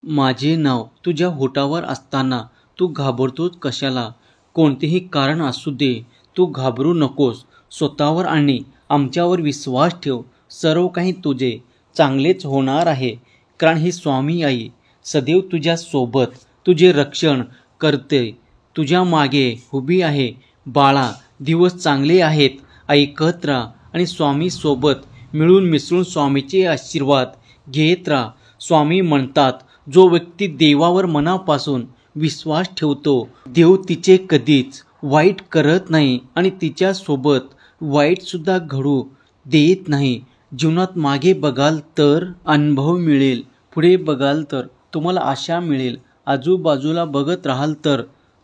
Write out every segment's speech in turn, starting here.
माझे नाव तुझ्या होठावर असताना तू घाबरतोस कशाला? कोणतेही कारण असू दे, तू घाबरू नकोस. स्वतःवर आणि आमच्यावर विश्वास ठेव. सर्व काही तुझे चांगलेच होणार आहे, कारण ही स्वामी आई सदैव तुझ्या सोबत, तुझे रक्षण करते, तुझ्या मागे उभी आहे. बाळा, दिवस चांगले आहेत. ऐकत राहा आणि स्वामी सोबत मिळून मिसळून स्वामीचे आशीर्वाद घेत राहा. स्वामी म्हणतात, जो व्यक्ती देवावर मनापासून विश्वास ठेवतो, देव तिचे कधीच वाईट करत नाही आणि तिच्यासोबत वाईटसुद्धा घडू देत नाही. जीवनात मागे बघाल तर अनुभव मिळेल, पुढे बघाल तर तुम्हाला आशा मिळेल, आजूबाजूला बघत राहाल तर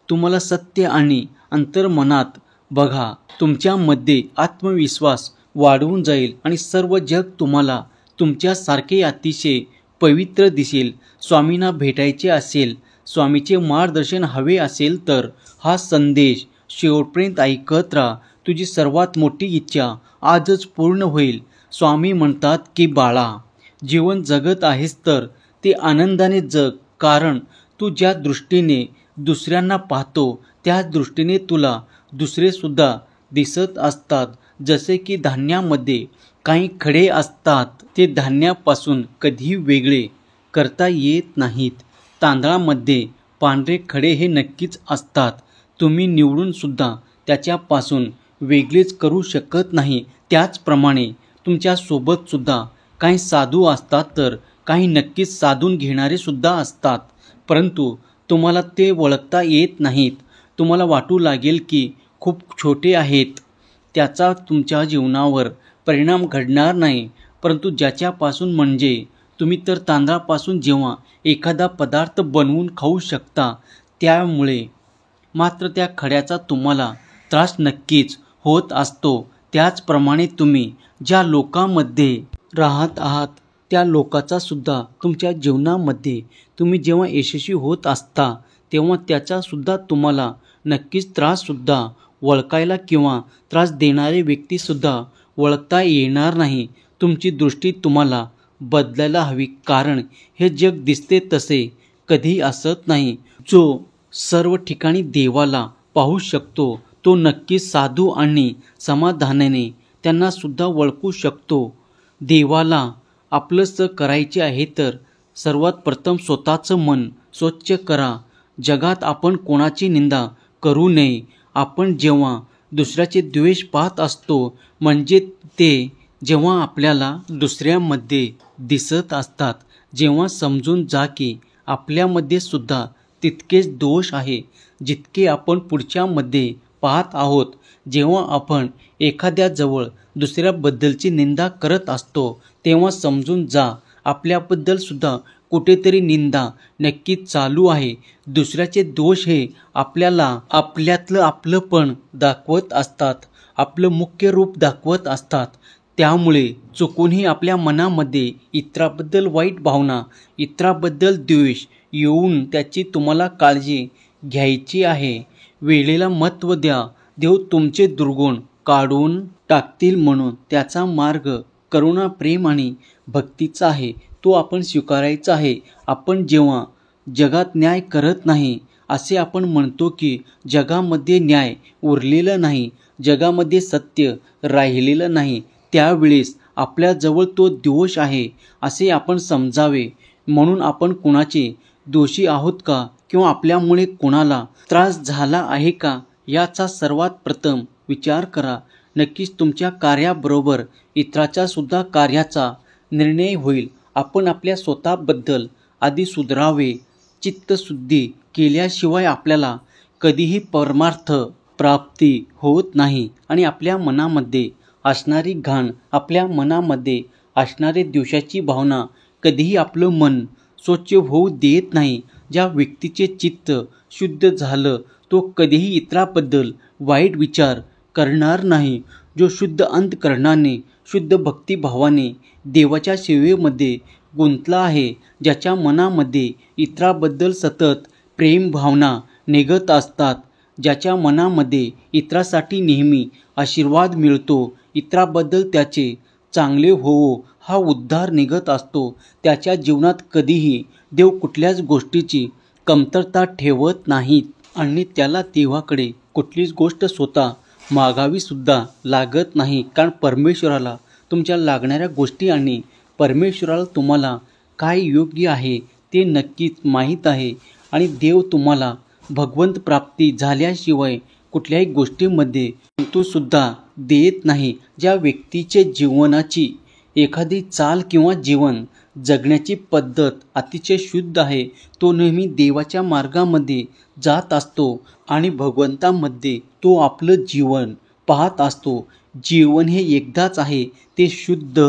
तुम्हाला सत्य आणि अंतर्मनात बघा. तुमच्यामध्ये आत्मविश्वास वाढवून जाईल आणि सर्व जग तुम्हाला तुमच्यासारखे अतिशय पवित्र दिसेल. स्वामींना भेटायचे असेल, स्वामीचे मार्गदर्शन हवे असेल तर हा संदेश शेवटपर्यंत ऐकत राहा. तुझी सर्वात मोठी इच्छा आजच पूर्ण होईल. स्वामी म्हणतात की बाळा, जीवन जगत आहेस तर ते आनंदाने जग, कारण तू ज्या दृष्टीने दुसऱ्यांना पाहतो त्याच दृष्टीने तुला दुसरेसुद्धा दिसत असतात. जसे की धान्यामध्ये काही खडे असतात, ते धान्यापासून कधीही वेगळे करता येत नाहीत. तांदळामध्ये पांढरे खडे हे नक्कीच असतात, तुम्ही निवडून सुद्धा त्याच्यापासून वेगळेच करू शकत नाही. त्याचप्रमाणे तुमच्यासोबत सुद्धा काही साधू असतात, तर काही नक्कीच साधून घेणारे सुद्धा असतात, परंतु तुम्हाला ते ओळखता येत नाहीत. तुम्हाला वाटू लागेल की खूप छोटे आहेत, त्याचा तुमच्या जीवनावर परिणाम घडणार नाही, परंतु ज्याच्यापासून म्हणजे तुम्ही तर तांदळापासून जेव्हा एखादा पदार्थ बनवून खाऊ शकता, त्यामुळे मात्र त्या खड्याचा तुम्हाला त्रास नक्कीच होत असतो. त्याचप्रमाणे तुम्ही ज्या लोकांमध्ये राहत आहात त्या लोकांचा सुद्धा तुमच्या जीवनामध्ये तुम्ही जेव्हा यशस्वी होत असता तेव्हा त्याचासुद्धा तुम्हाला नक्कीच त्राससुद्धा ओळखायला किंवा त्रास देणारे व्यक्तीसुद्धा ओळखता येणार नाही. तुमची दृष्टी तुम्हाला बदलायला हवी, कारण हे जग दिसते तसे कधी असत नाही. जो सर्व ठिकाणी देवाला पाहू शकतो तो नक्कीच साधू आणि समाधानाने त्यांना सुद्धा ओळखू शकतो. देवाला आपलंसं करायचे आहे तर सर्वात प्रथम स्वतःचं मन स्वच्छ करा. जगात आपण कोणाची निंदा करू नये. आपण जेव्हा दुसऱ्याचे द्वेष पाहत असतो, म्हणजे ते जेव्हा आपल्याला दुसऱ्यामध्ये दिसत असतात, जेव्हा समजून जा की आपल्यामध्ये सुद्धा तितकेच दोष आहे जितके आपण पुढच्यामध्ये पाहत आहोत. जेव्हा आपण एखाद्याजवळ दुसऱ्याबद्दलची निंदा करत असतो तेव्हा समजून जा आपल्याबद्दल सुद्धा कुठेतरी निंदा नक्कीच चालू आहे. दुसऱ्याचे दोष हे आपल्याला आपल्यातलं आपलंपण दाखवत असतात, आपलं मुख्य रूप दाखवत असतात. त्यामुळे चुकूनही आपल्या मनामध्ये इतराबद्दल वाईट भावना, इतराबद्दल द्वेष येऊन त्याची तुम्हाला काळजी घ्यायची आहे. वेळेला महत्त्व द्या. देव तुमचे दुर्गुण काढून टाकतील, म्हणून त्याचा मार्ग करुणा, प्रेम आणि भक्तीचा आहे, तो आपण स्वीकारायचा आहे. आपण जेव्हा जगात न्याय करत नाही, असे आपण म्हणतो की जगामध्ये न्याय उरलेला नाही, जगामध्ये सत्य राहिलेलं नाही, त्यावेळेस आपल्याजवळ तो दोष आहे असे आपण समजावे. म्हणून आपण कुणाचे दोषी आहोत का किंवा आपल्यामुळे कोणाला त्रास झाला आहे का याचा सर्वात प्रथम विचार करा. नक्कीच तुमच्या कार्याबरोबर इतराच्या सुद्धा कार्याचा निर्णय होईल. आपण आपल्या स्वतःबद्दल आधी सुधारावे. चित्तशुद्धी केल्याशिवाय आपल्याला कधीही परमार्थ प्राप्ती होत नाही आणि आपल्या मनामध्ये असणारी घाण, आपल्या मनामध्ये असणारे द्वेषाची भावना कधीही आपलं मन स्वच्छ होऊ देत नाही. ज्या व्यक्तीचे चित्त शुद्ध झालं तो कधीही इतराबद्दल वाईट विचार करणार नाही. जो शुद्ध अंतःकरणाने, शुद्ध भक्तिभावाने देवाच्या सेवेमध्ये गुंतला आहे, ज्याच्या मनामध्ये इतराबद्दल सतत प्रेम भावना निघत असतात, ज्याच्या मनामध्ये इतरासाठी नेहमी आशीर्वाद मिळतो, इतराबद्दल त्याचे चांगले होवो हा उद्धार निघत असतो. त्याच्या जीवनात कधीही देव कुठल्याच गोष्टीची कमतरता ठेवत नाहीत आणि त्याला देवाकडे कुठलीच गोष्ट स्वतः मागावी सुद्धा लागत नाही. कारण परमेश्वराला तुमच्या लागणाऱ्या गोष्टी आणि परमेश्वराला तुम्हाला काय योग्य आहे ते नक्कीच माहीत आहे. आणि देव तुम्हाला भगवंत प्राप्ती झाल्याशिवाय कुठल्याही गोष्टीमध्ये सुद्धा देत नाही. ज्या व्यक्तीचे जीवनाची एखादी चाल किंवा जीवन जगण्याची पद्धत अतिशय शुद्ध आहे, तो नेहमी देवाच्या मार्गामध्ये जात असतो आणि भगवंतामध्ये तो आपलं जीवन पाहत असतो. जीवन हे एकदाच आहे, ते शुद्ध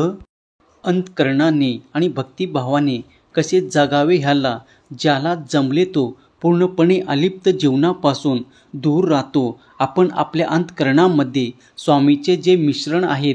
अंतःकरणाने आणि भक्तिभावाने कसे जगावे ह्याला ज्याला जमले तो पूर्णपणे अलिप्त जीवनापासून दूर राहतो. आपण आपल्या अंतःकरणामध्ये स्वामीचे जे मिश्रण आहेत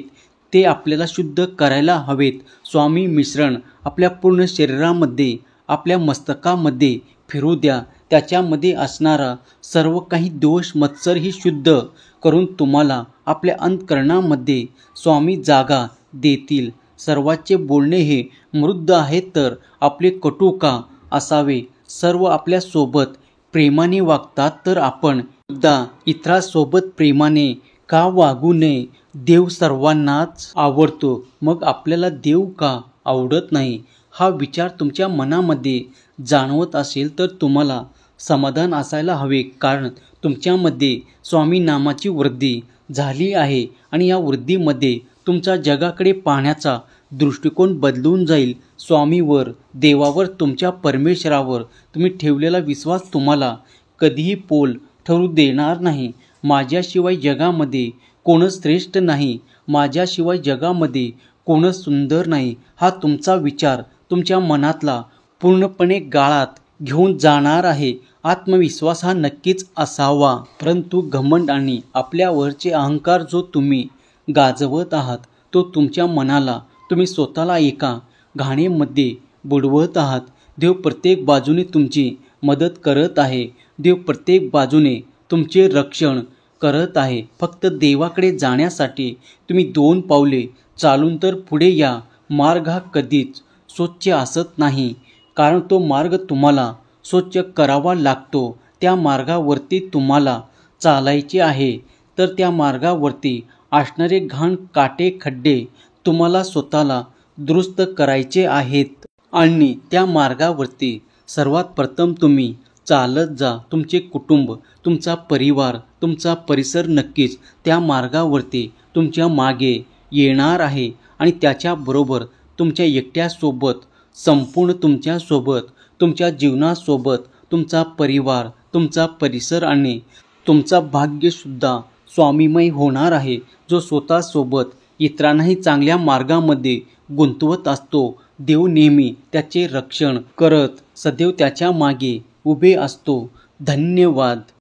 ते आपल्याला शुद्ध करायला हवेत. स्वामी मिश्रण आपल्या पूर्ण शरीरामध्ये, आपल्या मस्तकामध्ये फिरू द्या. त्याच्यामध्ये असणारा सर्व काही दोष मत्सर ही शुद्ध करून तुम्हाला आपल्या अंतःकरणामध्ये स्वामी जागा देतील. सर्वांचे बोलणे हे मृद आहे तर आपले कटू का असावे. सर्व आपल्यासोबत प्रेमाने वागतात तर आपण सुद्धा इतरांसोबत प्रेमाने का वागू नये. देव सर्वांनाच आवडतो, मग आपल्याला देव का आवडत नाही. हा विचार तुमच्या मनामध्ये जाणवत असेल तर तुम्हाला समाधान असायला हवे. कारण तुमच्यामध्ये स्वामी नामाची वृद्धी झाली आहे आणि या वृद्धीमध्ये तुमचा जगाकडे पाहण्याचा दृष्टिकोन बदलून जाईल. स्वामीवर, देवावर, तुमच्या परमेश्वरावर तुम्ही ठेवलेला विश्वास तुम्हाला कधीही पोल ठरू देणार नाही. माझ्याशिवाय जगामध्ये कोणच श्रेष्ठ नाही, माझ्याशिवाय जगामध्ये कोणच सुंदर नाही, हा तुमचा विचार तुमच्या मनातला पूर्णपणे गाळात घेऊन जाणार आहे. आत्मविश्वास हा नक्कीच असावा, परंतु घमंड आणि आपल्यावरचे अहंकार जो तुम्ही गाजवत आहात तो तुमच्या मनाला तुम्ही स्वतःला एका घाणेमध्ये बुडवत आहात. देव प्रत्येक बाजूने तुमची मदत करत आहे. देव प्रत्येक बाजूने तुमचे रक्षण करत आहे. फक्त देवाकडे जाण्यासाठी तुम्ही 2 पावले चालून तर पुढे या. मार्ग हा कधीच स्वच्छ असत नाही, कारण तो मार्ग तुम्हाला स्वच्छ करावा लागतो. त्या मार्गावरती तुम्हाला चालायचे आहे तर त्या मार्गावरती असणारे घाण, काटे, खड्डे तुम्हाला स्वतःला दुरुस्त करायचे आहेत. आणि त्या मार्गावरती सर्वात प्रथम तुम्ही चालत जा. तुमचे कुटुंब, तुमचा परिवार, तुमचा परिसर नक्कीच त्या मार्गावरती तुमच्या मागे येणार आहे. आणि त्याच्याबरोबर तुमच्या एकट्यासोबत, संपूर्ण तुमच्यासोबत, तुमच्या जीवनासोबत तुमचा परिवार, तुमचा परिसर आणि तुमचा भाग्यसुद्धा स्वामीमय होणार आहे. जो स्वतःसोबत इतरांनाही चांगल्या मार्गामध्ये गुंतवत असतो, देव नेहमी त्याचे रक्षण करत सदैव त्याच्या मागे उभे असतो. धन्यवाद.